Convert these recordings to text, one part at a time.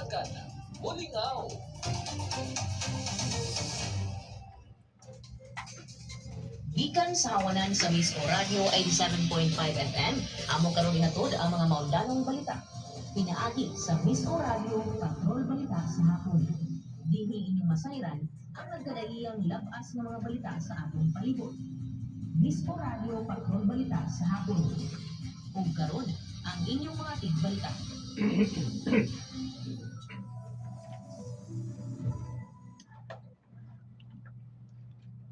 Dagdagan Bulingaw. Gikan sa hawanan sa Miss O Radio 87.5 FM, amo karon inatod ang mga maundanong balita. Pinaagi sa Miss O Radio Patrol Balita sa hapon. Dili inyong masayran ang nagkadaiyang labas ng mga balita sa atong palibot. Miss O Radio Patrol Balita sa hapon. Ug karon ang inyong mga tigbalita.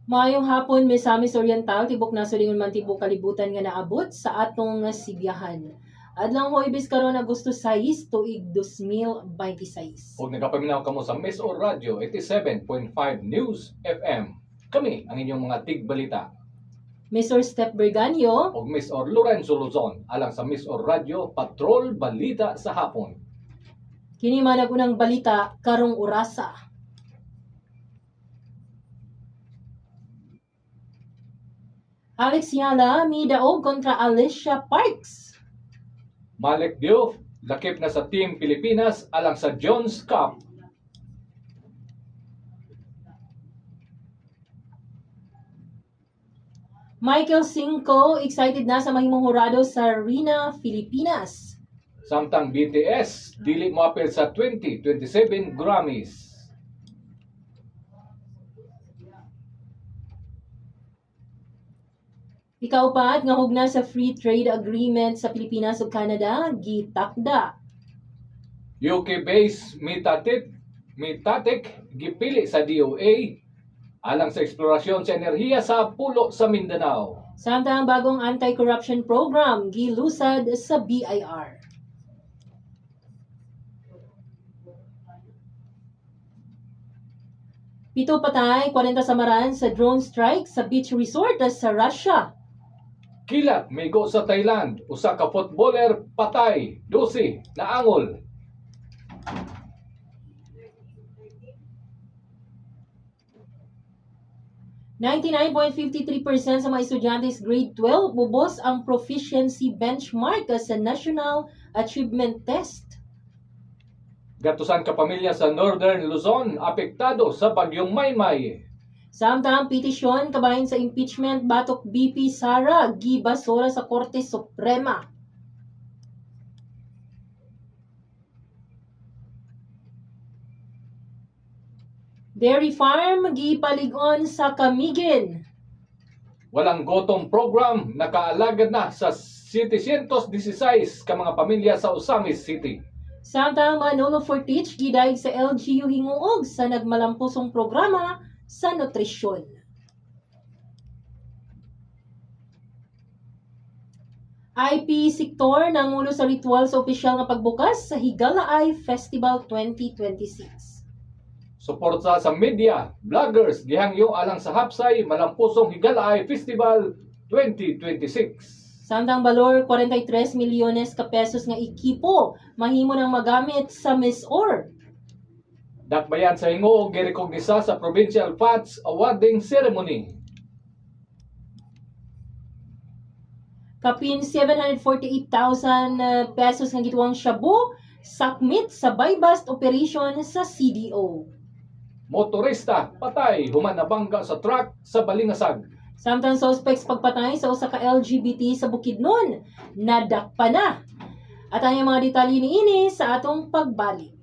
Maayong hapon, Misamis Oriental, tibok na sulingon man tibok kalibutan nga naabot sa atong sibiyahan. Adlang Huwebes karon Agosto 6 tuig 2026. Huwag nagkapaminaw kamo sa Miss O Radio 87.5 News FM. Kami ang inyong mga tigbalita. Mr. Step Berganio, O Miss O Lorenzo Luzon alang sa Miss O Radio Patrol Balita sa hapon. kini man ang unang balita karong orasa. Alex Yala midaog kontra Alicia Parks. Malik Diouf lakip na sa Team Pilipinas alang sa Jones Cup. Michael Cinco excited na sa mahimong hurado sa Arena, Pilipinas. Samtang BTS dili moapil sa 2027 Grammys. Ikaupat nga hugna sa free trade agreement sa Pilipinas ug Canada gitakda. UK-based Mitatek gipili sa DOA alang sa eksplorasyon sa enerhiya sa pulo sa Mindanao. Samtang bagong anti-corruption program gilusad sa BIR. Pito patay, 40 samaran sa drone strike sa beach resort sa Russia. Kilat migo sa Thailand, usa ka footballer patay, 12 naangol. %99.53% sa mga estudyantes grade 12 bubos ang proficiency benchmark sa National Achievement Test. Gatusan ka pamilya sa Northern Luzon apektado sa bagyong Maymay. Samtang petisyon kabahin sa impeachment batok BP Sara gibasura sa Korte Suprema. Dairy farm gipalig-on sa Camiguin. Walang gotong program nakaalagad na sa 716 ka mga pamilya sa Osamis City. Samtang Manolo Fortich gidayeg sa LGU hinguog sa nagmalampusong programa sa nutrisyon. IP sektor nangulo sa ritual sa opisyal nga pagbukas sa Higalaay Festival 2026. Suporta sa media, vloggers gihangyo alang sa Hapsay Malampusong Higalaay Festival 2026. Samtang balor 43 milyones ka pesos nga ekipo mahimo nang magamit sa Miss Or. Dakbayan sa hingo girekognisa sa Provincial Fats Awarding Ceremony. Kapin 748,000 pesos nga gituwang shabu sakmit sa buy-bust operation sa CDO. Motorista patay human nabangga sa truck sa Balingasag. Samtang suspects pagpatay sa usa ka LGBT sa Bukidnon, nadakpa na. At ang mga detalye niini sa atong pagbalik.